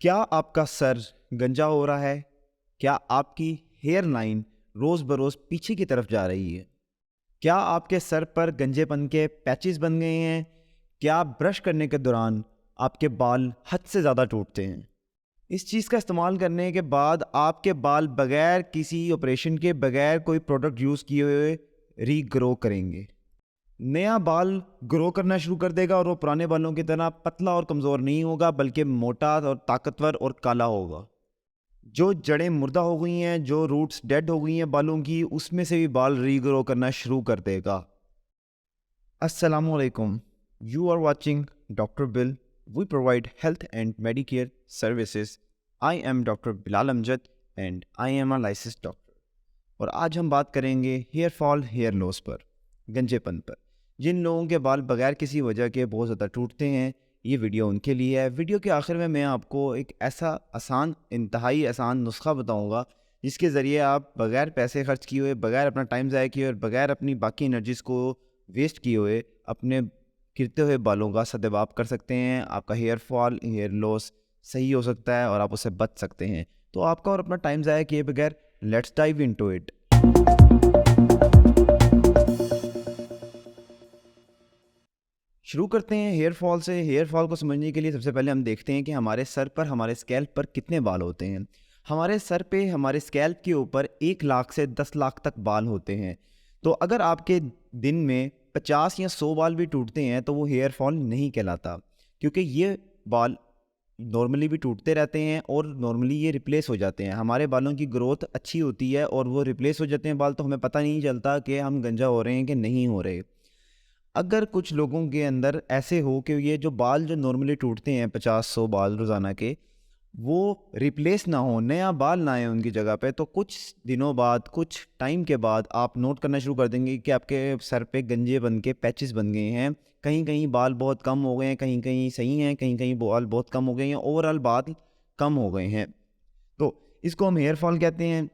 क्या आपका सर गंजा हो रहा है? क्या आपकी हेयर लाइन रोज़ बरोज़ पीछे की तरफ जा रही है? क्या आपके सर पर गंजेपन के पैचेस बन गए हैं? क्या ब्रश करने के दौरान आपके बाल हद से ज़्यादा टूटते हैं? इस चीज़ का इस्तेमाल करने के बाद आपके बाल बगैर किसी ऑपरेशन के, बगैर कोई प्रोडक्ट यूज़ किए हुए रीग्रो करेंगे। नया बाल ग्रो करना शुरू कर देगा और वो पुराने बालों की तरह पतला और कमज़ोर नहीं होगा, बल्कि मोटा और ताकतवर और काला होगा। जो जड़ें मुर्दा हो गई हैं, जो रूट्स डेड हो गई हैं बालों की, उसमें से भी बाल रीग्रो करना शुरू कर देगा। Assalamualaikum. You are watching Dr. Bill. We provide health and Medicare services. I am Dr. Bilal Amjad and I am a licensed doctor. और आज हम बात करेंगे हेयर फॉल, हेयर लॉस पर, गंजेपन पर। जिन लोगों के बाल बगैर किसी वजह के बहुत ज़्यादा टूटते हैं, ये वीडियो उनके लिए है। वीडियो के आखिर में मैं आपको एक ऐसा आसान, इंतहाई आसान नुस्खा बताऊंगा जिसके ज़रिए आप बगैर पैसे खर्च किए हुए, बगैर अपना टाइम ज़ाया किए और बगैर अपनी बाकी एनर्जीज़ को वेस्ट किए हुए अपने गिरते हुए बालों का सद्भाव कर सकते हैं। आपका हेयर फॉल, हेयर लॉस सही हो सकता है और आप उससे बच सकते हैं। तो आपका और अपना टाइम ज़ाया किए बगैर लेट्स डाइव इनटू इट। शुरू करते हैं हेयर फॉल से। हेयर फॉल को समझने के लिए सबसे पहले हम देखते हैं कि हमारे सर पर, हमारे स्कैल्प पर कितने बाल होते हैं। हमारे सर पे, हमारे स्कैल्प के ऊपर 1 लाख से 10 लाख तक बाल होते हैं। तो अगर आपके दिन में 50 या 100 बाल भी टूटते हैं तो वो हेयर फॉल नहीं कहलाता, क्योंकि ये बाल नॉर्मली भी टूटते रहते हैं और नॉर्मली ये रिप्लेस हो जाते हैं। हमारे बालों की ग्रोथ अच्छी होती है और वो रिप्लेस हो जाते हैं बाल, तो हमें पता नहीं चलता कि हम गंजा हो रहे हैं कि नहीं हो रहे। अगर कुछ लोगों के अंदर ऐसे हो कि ये जो बाल जो नॉर्मली टूटते हैं 50-100 बाल रोज़ाना के, वो रिप्लेस ना हो, नया बाल ना आए उनकी जगह पे, तो कुछ दिनों बाद, कुछ टाइम के बाद आप नोट करना शुरू कर देंगे कि आपके सर पे गंजे बन के पैचेस बन गए हैं। कहीं कहीं बाल बहुत कम हो गए हैं, कहीं कहीं सही हैं, कहीं कहीं बाल बहुत कम हो गए हैं, ओवरऑल बाल कम हो गए हैं। तो इसको हम हेयर फॉल कहते हैं।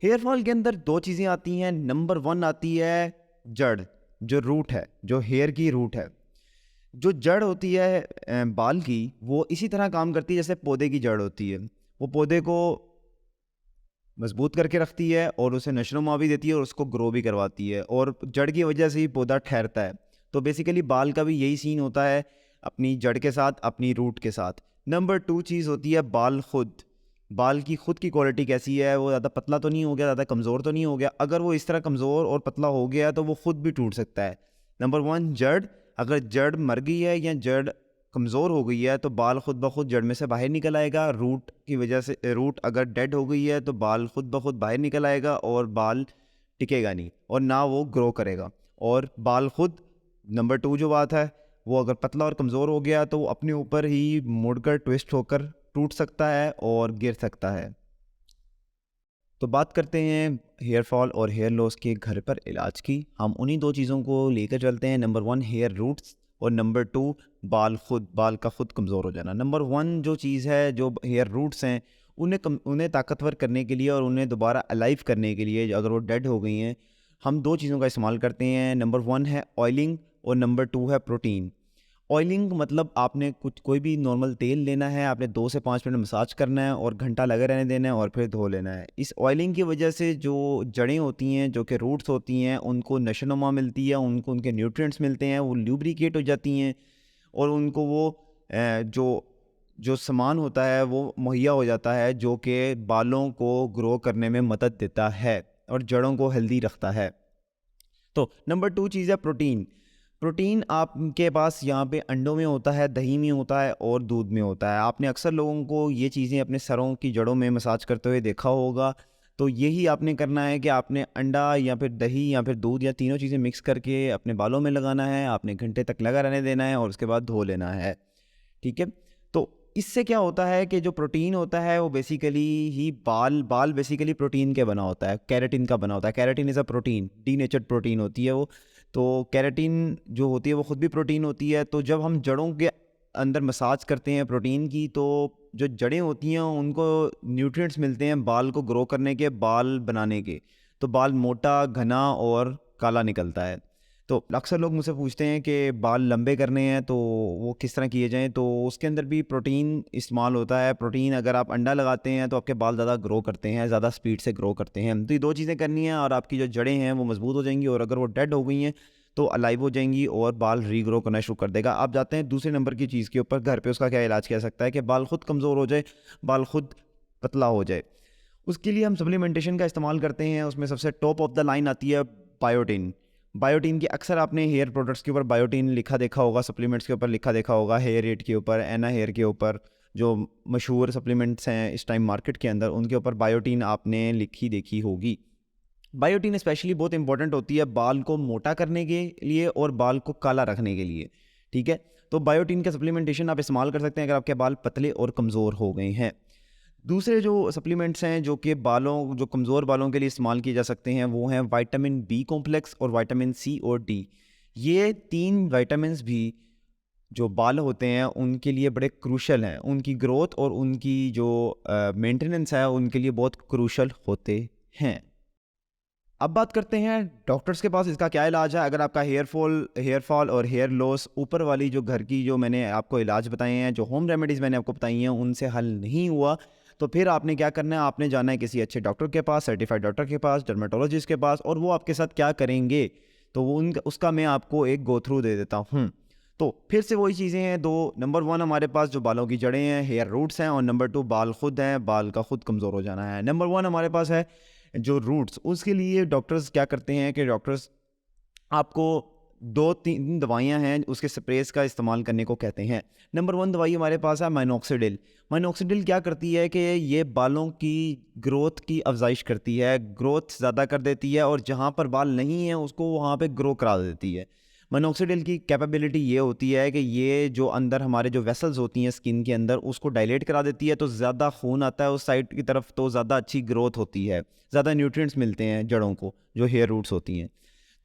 हेयर फॉल के अंदर 2 चीज़ें आती हैं। नंबर 1 आती है जड़, जो रूट है, जो हेयर की रूट है। जो जड़ होती है बाल की, वो इसी तरह काम करती है जैसे पौधे की जड़ होती है। वो पौधे को मजबूत करके रखती है और उसे नशो-नुमा भी देती है और उसको ग्रो भी करवाती है, और जड़ की वजह से ही पौधा ठहरता है। तो बेसिकली बाल का भी यही सीन होता है, अपनी जड़ के साथ, अपनी रूट के साथ। नंबर 2 चीज़ होती है बाल खुद। बाल की खुद की क्वालिटी कैसी है, वो ज़्यादा पतला तो नहीं हो गया, ज़्यादा कमज़ोर तो नहीं हो गया। अगर वो इस तरह कमज़ोर और पतला हो गया तो वो खुद भी टूट सकता है। नंबर 1 जड़। अगर जड़ मर गई है या जड़ कमज़ोर हो गई है तो बाल खुद ब खुद जड़ में से बाहर निकल आएगा। रूट की वजह से, रूट अगर डेड हो गई है तो बाल खुद ब खुद बाहर निकल आएगा और बाल टिकेगा नहीं और ना वो ग्रो करेगा। और बाल खुद, नंबर 2 जो बात है, वो अगर पतला और कमज़ोर हो गया तो वो अपने ऊपर ही मुड़कर, ट्विस्ट होकर टूट सकता है और गिर सकता है। तो बात करते हैं हेयर फॉल और हेयर लॉस के घर पर इलाज की। हम उन्हीं 2 चीज़ों को लेकर चलते हैं। नंबर 1 हेयर रूट्स और नंबर 2 बाल खुद, बाल का खुद कमज़ोर हो जाना। नंबर 1 जो चीज़ है, जो हेयर रूट्स हैं, उन्हें ताकतवर करने के लिए और उन्हें दोबारा अलाइव करने के लिए, अगर वो डेड हो गई हैं, हम 2 चीज़ों का इस्तेमाल करते हैं। नंबर 1 है ऑयलिंग और नंबर 2 है प्रोटीन। ऑयलिंग मतलब आपने कुछ कोई भी नॉर्मल तेल लेना है, आपने 2 से 5 मिनट मसाज करना है और घंटा लगे रहने देना है और फिर धो लेना है। इस ऑयलिंग की वजह से जो जड़ें होती हैं, जो कि रूट्स होती हैं, उनको नशो-नुमा मिलती है, उनको उनके न्यूट्रिएंट्स मिलते हैं, वो ल्यूब्रिकेट हो जाती हैं और उनको वो जो जो सामान होता है वो मुहैया हो जाता है, जो कि बालों को ग्रो करने में मदद देता है और जड़ों को हेल्दी रखता है। तो नंबर 2 चीज़ है प्रोटीन। प्रोटीन आपके पास यहाँ पे अंडों में होता है, दही में होता है और दूध में होता है। आपने अक्सर लोगों को ये चीज़ें अपने सरों की जड़ों में मसाज करते हुए देखा होगा। तो यही आपने करना है कि आपने अंडा या फिर दही या फिर दूध या तीनों चीज़ें मिक्स करके अपने बालों में लगाना है। आपने घंटे तक लगा रहने देना है और उसके बाद धो लेना है। ठीक है? तो इससे क्या होता है कि जो प्रोटीन होता है वो बेसिकली ही बाल बेसिकली प्रोटीन के बना होता है, केराटिन का बना होता है। Keratin is a protein, denatured protein होती है वो। तो केराटिन जो होती है वो खुद भी प्रोटीन होती है। तो जब हम जड़ों के अंदर मसाज करते हैं प्रोटीन की, तो जो जड़ें होती हैं उनको न्यूट्रिएंट्स मिलते हैं बाल को ग्रो करने के, बाल बनाने के। तो बाल मोटा, घना और काला निकलता है। तो अक्सर लोग मुझसे पूछते हैं कि बाल लंबे करने हैं तो वो किस तरह किए जाएँ, तो उसके अंदर भी प्रोटीन इस्तेमाल होता है। प्रोटीन अगर आप अंडा लगाते हैं तो आपके बाल ज़्यादा ग्रो करते हैं, ज़्यादा स्पीड से ग्रो करते हैं। तो ये 2 चीज़ें करनी है और आपकी जो जड़ें हैं वो मज़बूत हो जाएँगी, और अगर वो डेड हो गई हैं तो अलाइव हो जाएँगी और बाल रीग्रो करना शुरू कर देगा। आप जाते हैं दूसरे नंबर की चीज़ के ऊपर, घर पे उसका क्या इलाज किया जा सकता है कि बाल खुद कमज़ोर हो जाए, बाल खुद पतला हो जाए। उसके लिए हम सप्लीमेंटेशन का इस्तेमाल करते हैं। उसमें सबसे टॉप ऑफ द लाइन आती है बायोटिन। बायोटिन की अक्सर आपने हेयर प्रोडक्ट्स के ऊपर बायोटिन लिखा देखा होगा, सप्लीमेंट्स के ऊपर लिखा देखा होगा, हेयर एड के ऊपर, एना हेयर के ऊपर, जो मशहूर सप्लीमेंट्स हैं इस टाइम मार्केट के अंदर, उनके ऊपर बायोटिन आपने लिखी देखी होगी। बायोटिन स्पेशली बहुत इंपॉर्टेंट होती है बाल को मोटा करने के लिए और बाल को काला रखने के लिए, ठीक है। तो बायोटिन का सप्लीमेंटेशन आप इस्तेमाल कर सकते हैं अगर आपके बाल पतले और कमज़ोर हो गए हैं। दूसरे जो सप्लीमेंट्स हैं जो कि बालों जो कमज़ोर बालों के लिए इस्तेमाल किए जा सकते हैं, वो हैं विटामिन बी कॉम्प्लेक्स और विटामिन सी और डी। ये 3 विटामिन्स भी जो बाल होते हैं उनके लिए बड़े क्रूशल हैं। उनकी ग्रोथ और उनकी जो मेंटेनेंस है उनके लिए बहुत क्रूशल होते हैं। अब बात करते हैं डॉक्टर्स के पास इसका क्या इलाज है। अगर आपका हेयर फॉल और हेयर लॉस ऊपर वाली जो घर की जो मैंने आपको इलाज बताए हैं, जो होम रेमेडीज़ मैंने आपको बताई हैं, उनसे हल नहीं हुआ, तो फिर आपने क्या करना है, आपने जाना है किसी अच्छे डॉक्टर के पास, सर्टिफाइड डॉक्टर के पास, डर्मेटोलॉजिस्ट के पास, और वो आपके साथ क्या करेंगे तो वो उसका मैं आपको एक गो थ्रू दे देता हूँ। तो फिर से वही चीज़ें हैं दो। नंबर 1 हमारे पास जो बालों की जड़ें हैं, हेयर रूट्स हैं, और नंबर 2 बाल खुद हैं, बाल का खुद कमज़ोर हो जाना है। नंबर 1 हमारे पास है जो रूट्स, उसके लिए डॉक्टर्स क्या करते हैं कि डॉक्टर्स आपको 2-3 दवाइयाँ हैं उसके स्प्रेस का इस्तेमाल करने को कहते हैं। नंबर 1 दवाई हमारे पास है माइनॉक्सिडिल। माइनॉक्सिडिल क्या करती है कि ये बालों की ग्रोथ की अफजाइश करती है, ग्रोथ ज़्यादा कर देती है, और जहाँ पर बाल नहीं है उसको वहाँ पे ग्रो करा देती है। माइनॉक्सिडिल की कैपेबिलिटी ये होती है कि ये जो अंदर हमारे जो वेसल्स होती हैं स्किन के अंदर, उसको डायलेट करा देती है, तो ज़्यादा खून आता है उस साइड की तरफ, तो ज़्यादा अच्छी ग्रोथ होती है, ज़्यादा न्यूट्रिएंट्स मिलते हैं जड़ों को जो हेयर रूट्स होती हैं।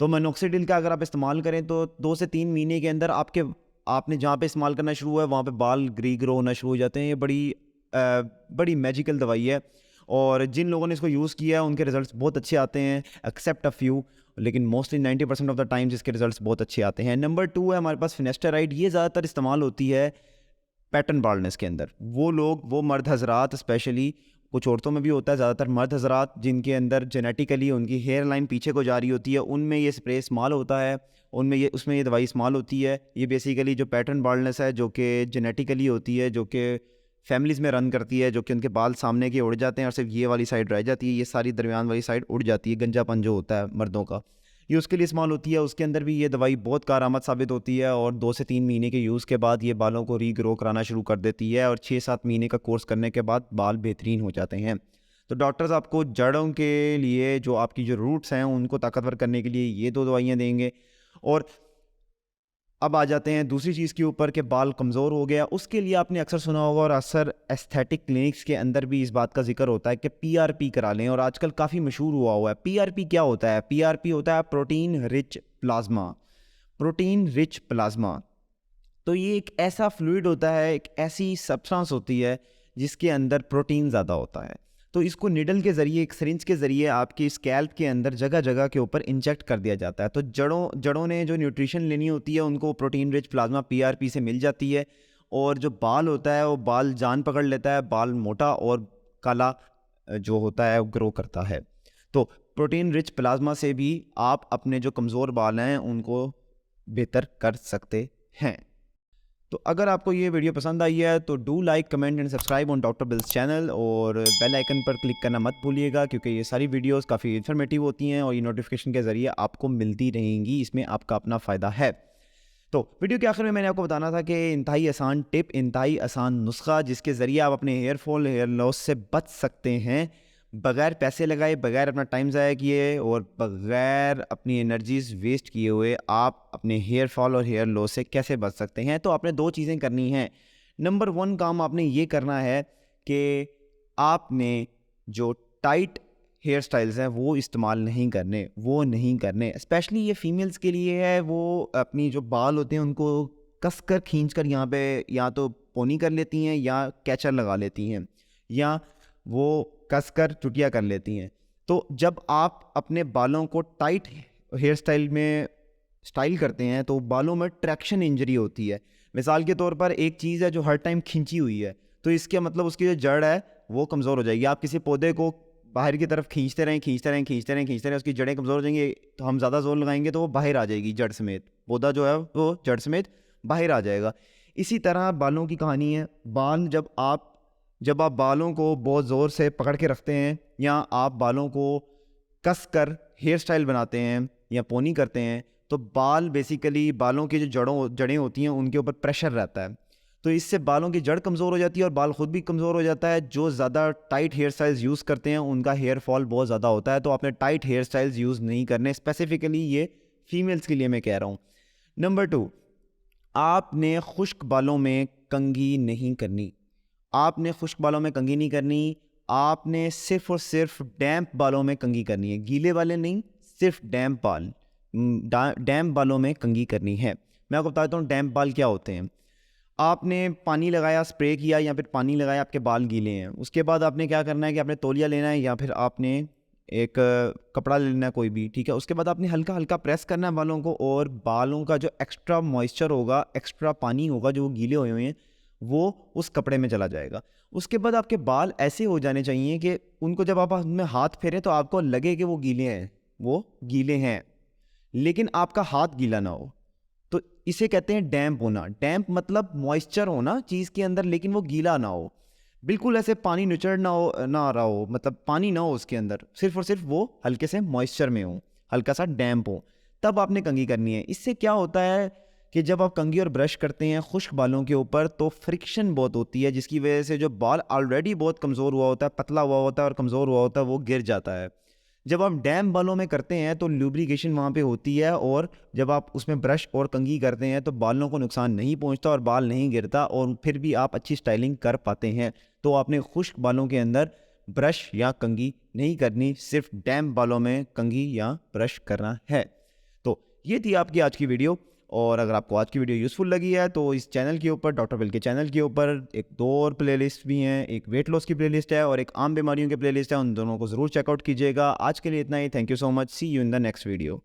तो मोनोक्सिडिल का अगर आप इस्तेमाल करें तो 2 से 3 महीने के अंदर आपने जहाँ पे इस्तेमाल करना शुरू हुआ है वहाँ पे बाल ग्रो होना शुरू हो जाते हैं। ये बड़ी मैजिकल दवाई है, और जिन लोगों ने इसको यूज़ किया है उनके रिजल्ट्स बहुत अच्छे आते हैं, एक्सेप्ट अ फ्यू, लेकिन मोस्टली 90% ऑफ द टाइम्स इसके रिजल्ट्स बहुत अच्छे आते हैं। नंबर 2 है हमारे पास फिनेस्टेराइड। ये ज़्यादातर इस्तेमाल होती है पैटर्न बाल्डनेस के अंदर। वो मर्द हजरात स्पेशली, कुछ औरतों में भी होता है, ज़्यादातर मर्द हजरात जिनके अंदर जेनेटिकली उनकी हेयर लाइन पीछे को जा रही होती है, उनमें ये स्प्रे इस्तेमाल होता है, उसमें ये दवाई इस्तेमाल होती है। ये बेसिकली जो पैटर्न बाल्डनेस है जो कि जेनेटिकली होती है, जो कि फैमिलीज़ में रन करती है, जो कि उनके बाल सामने के उड़ जाते हैं और सिर्फ ये वाली साइड रह जाती है, ये सारी दरमियान वाली साइड उड़ जाती है, गंजापन जो होता है मर्दों का, ये उसके लिए इस्तेमाल होती है। उसके अंदर भी ये दवाई बहुत कारआमद साबित होती है, और 2 से 3 महीने के यूज़ के बाद ये बालों को रीग्रो कराना शुरू कर देती है, और 6-7 महीने का कोर्स करने के बाद बाल बेहतरीन हो जाते हैं। तो डॉक्टर्स आपको जड़ों के लिए जो आपकी जो रूट्स हैं उनको ताकतवर करने के लिए ये 2 दवाइयाँ देंगे। और अब आ जाते हैं दूसरी चीज़ के ऊपर कि बाल कमज़ोर हो गया, उसके लिए आपने अक्सर सुना होगा, और अक्सर एस्थेटिक क्लिनिक्स के अंदर भी इस बात का जिक्र होता है कि पीआरपी करा लें, और आजकल काफ़ी मशहूर हुआ है। पीआरपी क्या होता है? पीआरपी होता है protein rich plasma. Protein rich plasma, तो ये एक ऐसा फ्लूइड होता है, एक ऐसी सब्सटेंस होती है जिसके अंदर प्रोटीन ज़्यादा होता है। तो इसको निडल के ज़रिए, एक सिरिंज के ज़रिए आपकी स्कैल्प के अंदर जगह जगह के ऊपर इंजेक्ट कर दिया जाता है। तो जड़ों ने जो न्यूट्रिशन लेनी होती है उनको प्रोटीन रिच प्लाज्मा पीआरपी से मिल जाती है, और जो बाल होता है वो बाल जान पकड़ लेता है, बाल मोटा और काला जो होता है वो ग्रो करता है। तो प्रोटीन रिच प्लाज्मा से भी आप अपने जो कमज़ोर बाल हैं उनको बेहतर कर सकते हैं। तो अगर आपको ये वीडियो पसंद आई है तो do like, comment and subscribe on doctor bills channel, और बेल आइकन पर क्लिक करना मत भूलिएगा, क्योंकि ये सारी वीडियोस काफ़ी इन्फॉर्मेटिव होती हैं और ये नोटिफिकेशन के ज़रिए आपको मिलती रहेंगी। इसमें आपका अपना फ़ायदा है। तो वीडियो के आखिर में मैंने आपको बताना था कि इंतहाई आसान टिप, इंतहाई आसान नुस्खा जिसके ज़रिए आप अपने हेयर फॉल, हेयर लॉस से बच सकते हैं, बगैर पैसे लगाए, बगैर अपना टाइम ज़ाया किए, और बगैर अपनी एनर्जीज़ वेस्ट किए हुए आप अपने हेयर फॉल और हेयर लॉस से कैसे बच सकते हैं। तो आपने 2 चीज़ें करनी हैं। नंबर 1 काम आपने ये करना है कि आपने जो टाइट हेयर स्टाइल्स हैं वो इस्तेमाल नहीं करने। स्पेशली ये फीमेल्स के लिए है। वो अपनी जो बाल होते हैं उनको कसकर खींचकर यहाँ पे या तो पोनी कर लेती हैं, या कैचर लगा लेती हैं, या वो कसकर चुटिया कर लेती हैं। तो जब आप अपने बालों को टाइट हेयर स्टाइल में स्टाइल करते हैं तो बालों में ट्रैक्शन इंजरी होती है। मिसाल के तौर पर एक चीज़ है जो हर टाइम खींची हुई है, तो इसके मतलब उसकी जो जड़ है वो कमज़ोर हो जाएगी। आप किसी पौधे को बाहर की तरफ खींचते रहें, उसकी जड़ें कमज़ोर हो जाएंगी, तो हम ज़्यादा जोर लगाएंगे तो वो बाहर आ जाएगी जड़ समेत, पौधा जो है वो जड़ समेत बाहर आ जाएगा। इसी तरह बालों की कहानी है। जब आप बालों को बहुत ज़ोर से पकड़ के रखते हैं या आप बालों को कस कर हेयर स्टाइल बनाते हैं या पोनी करते हैं, तो बेसिकली बालों की जो जड़ें होती हैं उनके ऊपर प्रेशर रहता है, तो इससे बालों की जड़ कमज़ोर हो जाती है और बाल ख़ुद भी कमज़ोर हो जाता है। जो ज़्यादा टाइट हेयर स्टाइल्स यूज़ करते हैं उनका हेयर फॉल बहुत ज़्यादा होता है, तो आपने टाइट हेयर स्टाइल्स यूज़ नहीं करने। स्पेसिफिकली ये फीमेल्स के लिए मैं कह रहा हूँ। नंबर 2, आपने खुश्क बालों में कंघी नहीं करनी। आपने सिर्फ और सिर्फ डैम्प बालों में कंघी करनी है, गीले वाले नहीं, सिर्फ डैम्प बालों में कंघी करनी है। मैं आपको बताता हूँ डैम्प बाल क्या होते हैं। आपने पानी लगाया, स्प्रे किया या फिर पानी लगाया, आपके बाल गीले हैं, उसके बाद आपने क्या करना है कि आपने तौलिया लेना है या फिर आपने एक कपड़ा लेना है कोई भी, ठीक है। उसके बाद आपने हल्का हल्का प्रेस करना है बालों को, और बालों का जो एक्स्ट्रा मॉइस्चर होगा, एक्स्ट्रा पानी होगा जो वो गीले हुए हैं, वो उस कपड़े में चला जाएगा। उसके बाद आपके बाल ऐसे हो जाने चाहिए कि उनको जब आप उनमें हाथ फेरें तो आपको लगे कि वो गीले हैं, लेकिन आपका हाथ गीला ना हो। तो इसे कहते हैं डैम्प होना। डैम्प मतलब मॉइस्चर होना चीज़ के अंदर, लेकिन वो गीला ना हो, बिल्कुल ऐसे पानी निचड़ ना आ रहा हो, मतलब पानी ना हो उसके अंदर, सिर्फ और सिर्फ वो हल्के से मॉइस्चर में हो, हल्का सा डैम्प हो, तब आपने कंघी करनी है। इससे क्या होता है कि जब आप कंघी और ब्रश करते हैं खुश्क बालों के ऊपर तो फ्रिक्शन बहुत होती है, जिसकी वजह से जो बाल ऑलरेडी बहुत कमज़ोर हुआ होता है, पतला हुआ होता है और कमज़ोर हुआ होता है, वो गिर जाता है। जब आप डैम्प बालों में करते हैं तो ल्यूब्रिकेशन वहाँ पे होती है, और जब आप उसमें ब्रश और कंघी करते हैं तो बालों को नुकसान नहीं पहुँचता और बाल नहीं गिरता, और फिर भी आप अच्छी स्टाइलिंग कर पाते हैं। तो आपने खुश्क बालों के अंदर ब्रश या कंघी नहीं करनी, सिर्फ डैम्प बालों में कंघी या ब्रश करना है। तो ये थी आपकी आज की वीडियो, और अगर आपको आज की वीडियो यूज़फुल लगी है तो इस चैनल के ऊपर, डॉक्टर विल के चैनल के ऊपर एक 2 और प्लेलिस्ट भी हैं, एक वेट लॉस की प्लेलिस्ट है और एक आम बीमारियों की प्लेलिस्ट है, उन दोनों को ज़रूर चेकआउट कीजिएगा। आज के लिए इतना ही। Thank you so much. See you in the next video.